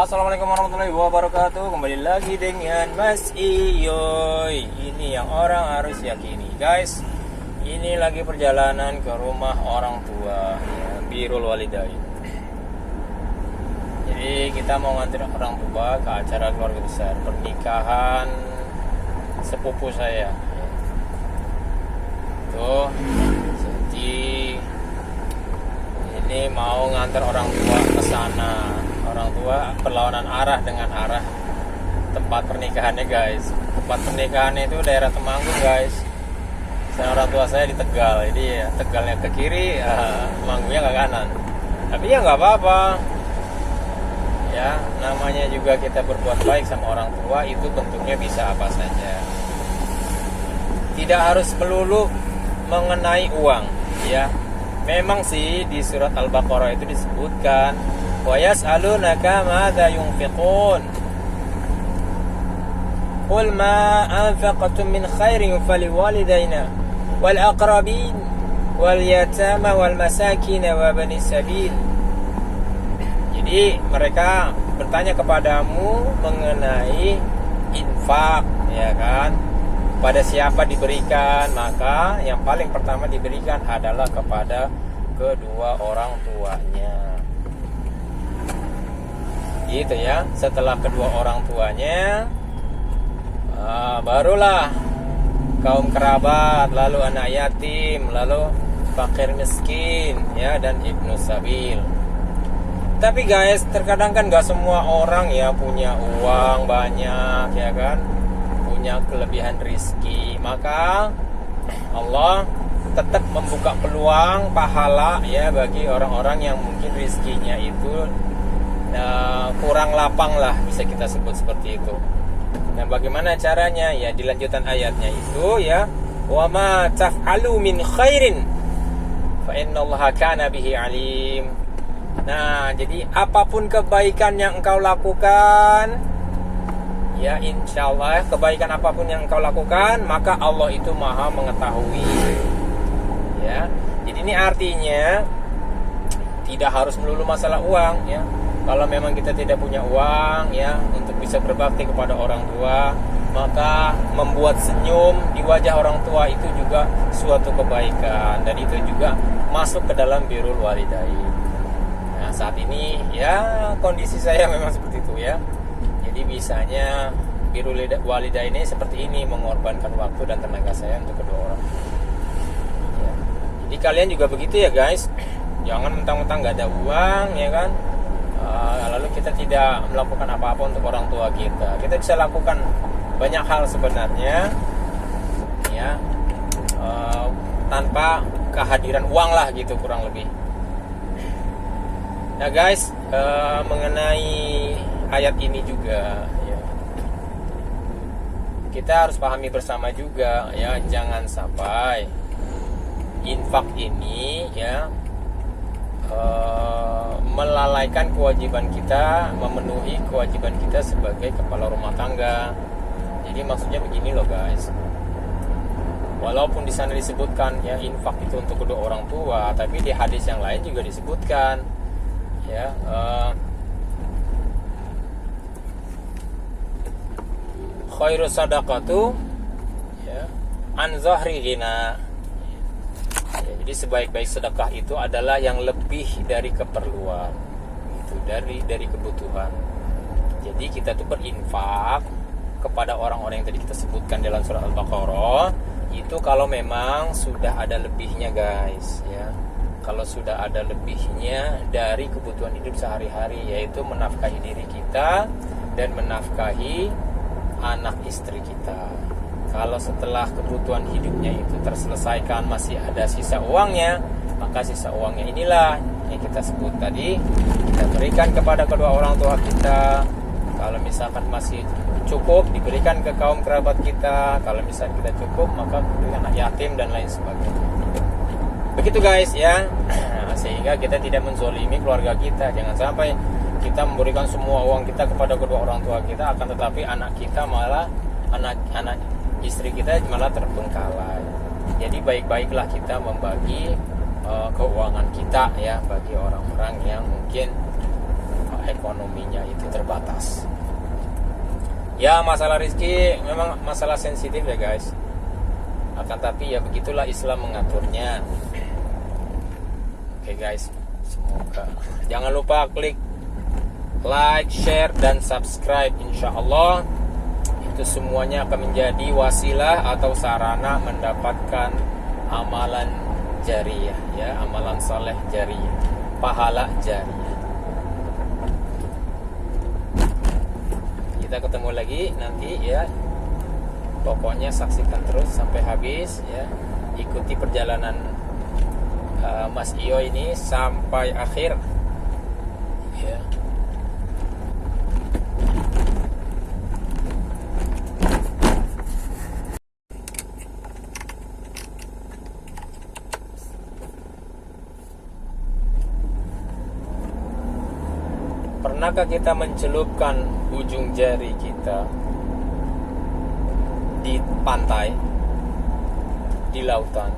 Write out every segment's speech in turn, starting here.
Assalamualaikum warahmatullahi wabarakatuh. Kembali lagi dengan Mas Iyoy. Ini yang orang harus yakini, guys. Ini lagi perjalanan ke rumah orang tua ya, Birrul Walidain. Jadi kita mau nganter orang tua ke acara keluarga besar pernikahan sepupu saya. Tuh, jadi ini mau nganter orang tua ke sana. Orang tua berlawanan arah dengan arah tempat pernikahannya, guys. Tempat pernikahannya itu daerah Temanggung, guys. Dan orang tua saya di Tegal, jadi ya, Tegalnya ke kiri, Temanggungnya ke kanan. Tapi ya nggak apa-apa. Ya, namanya juga kita berbuat baik sama orang tua, itu bentuknya bisa apa saja. Tidak harus melulu mengenai uang, ya. Memang sih di surat Al-Baqarah itu disebutkan wa yas'alunaka madza yunfiqun qul ma anfaqtum min khairin faliwalidayna wal aqrabin wal yatama wal masakin wa bani sabil. Jadi mereka bertanya kepadamu mengenai infak, ya kan? Pada siapa diberikan, maka yang paling pertama diberikan adalah kepada kedua orang tuanya. Gitu ya. Setelah kedua orang tuanya, barulah kaum kerabat, lalu anak yatim, lalu fakir miskin, ya, dan ibnu sabil. Tapi guys, terkadang kan gak semua orang ya punya uang banyak, ya kan, punya kelebihan rizki. Maka Allah tetap membuka peluang pahala ya bagi orang-orang yang mungkin rizkinya itu kurang lapang lah, bisa kita sebut seperti itu. Nah, bagaimana caranya? Ya, di lanjutan ayatnya itu ya, wa ma taf'alu min khairin fa innallaha kana bihi alim. Nah, jadi apapun kebaikan yang engkau lakukan, ya, insya Allah kebaikan apapun yang engkau lakukan, maka Allah itu maha mengetahui. Ya, jadi ini artinya tidak harus melulu masalah uang, ya. Kalau memang kita tidak punya uang, ya, untuk bisa berbakti kepada orang tua, maka membuat senyum di wajah orang tua itu juga suatu kebaikan, dan itu juga masuk ke dalam birrul walidain. Nah, saat ini ya kondisi saya memang seperti itu, ya. Jadi bisanya birrul walidain ini seperti ini, mengorbankan waktu dan tenaga saya untuk kedua orang. Ya. Jadi kalian juga begitu ya, guys. Jangan mentang-mentang nggak ada uang, ya kan, lalu kita tidak melakukan apa-apa untuk orang tua kita. Kita bisa lakukan banyak hal sebenarnya, ya, tanpa kehadiran uang lah, gitu kurang lebih. Nah guys, mengenai ayat ini juga, ya, kita harus pahami bersama juga, ya, jangan sampai infak ini, ya, melalaikan kewajiban kita, memenuhi kewajiban kita sebagai kepala rumah tangga. Jadi maksudnya begini loh, guys. Walaupun di sana disebutkan ya infak itu untuk kedua orang tua, tapi di hadis yang lain juga disebutkan, ya, khairu sadaqatu, ya, an zahri ghina. Ya, jadi sebaik-baik sedekah itu adalah yang lebih dari keperluan, itu dari kebutuhan. Jadi kita tuh berinfak kepada orang-orang yang tadi kita sebutkan dalam surah Al-Baqarah itu kalau memang sudah ada lebihnya, guys, ya. Kalau sudah ada lebihnya dari kebutuhan hidup sehari-hari, yaitu menafkahi diri kita dan menafkahi anak istri kita. Kalau setelah kebutuhan hidupnya itu terselesaikan, masih ada sisa uangnya, maka sisa uangnya inilah yang kita sebut tadi, kita berikan kepada kedua orang tua kita. Kalau misalkan masih cukup, diberikan ke kaum kerabat kita. Kalau misalkan kita cukup, maka berikan anak yatim dan lain sebagainya. Begitu, guys, ya. Sehingga kita tidak menzolimi keluarga kita. Jangan sampai kita memberikan semua uang kita kepada kedua orang tua kita, akan tetapi anak kita malah, anak istri kita malah terbengkalai. Jadi baik-baiklah kita membagi keuangan kita, ya, bagi orang-orang yang mungkin ekonominya itu terbatas. Ya, masalah rezeki memang masalah sensitif ya guys. Akan tapi ya begitulah Islam mengaturnya. Oke guys, semoga jangan lupa klik like, share, dan subscribe. Insya Allah itu semuanya akan menjadi wasilah atau sarana mendapatkan amalan jariyah, ya, amalan saleh jariyah, pahala jariyah. Kita ketemu lagi nanti ya. Pokoknya saksikan terus sampai habis ya. Ikuti perjalanan Mas Iyo ini sampai akhir ya. Pernahkah kita mencelupkan ujung jari kita di pantai, di lautan?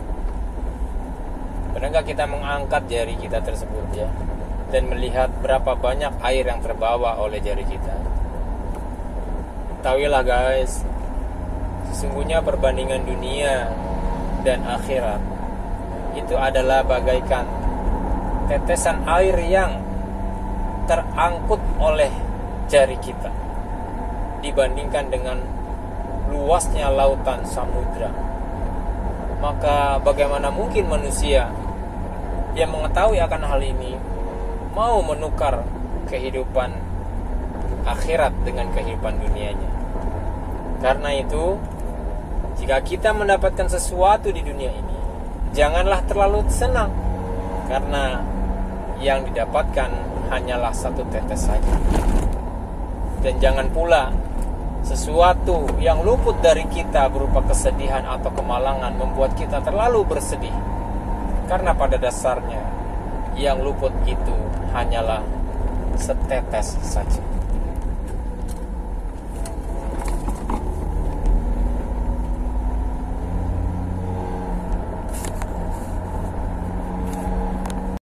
Pernahkah kita mengangkat jari kita tersebut ya, dan melihat berapa banyak air yang terbawa oleh jari kita? Tahuilah guys, sesungguhnya perbandingan dunia dan akhirat itu adalah bagaikan tetesan air yang terangkut oleh jari kita dibandingkan dengan luasnya lautan samudra. Maka bagaimana mungkin manusia yang mengetahui akan hal ini mau menukar kehidupan akhirat dengan kehidupan dunianya? Karena itu, jika kita mendapatkan sesuatu di dunia ini, janganlah terlalu senang, karena yang didapatkan hanyalah satu tetes saja. Dan jangan pula sesuatu yang luput dari kita berupa kesedihan atau kemalangan membuat kita terlalu bersedih, karena pada dasarnya yang luput itu hanyalah setetes saja.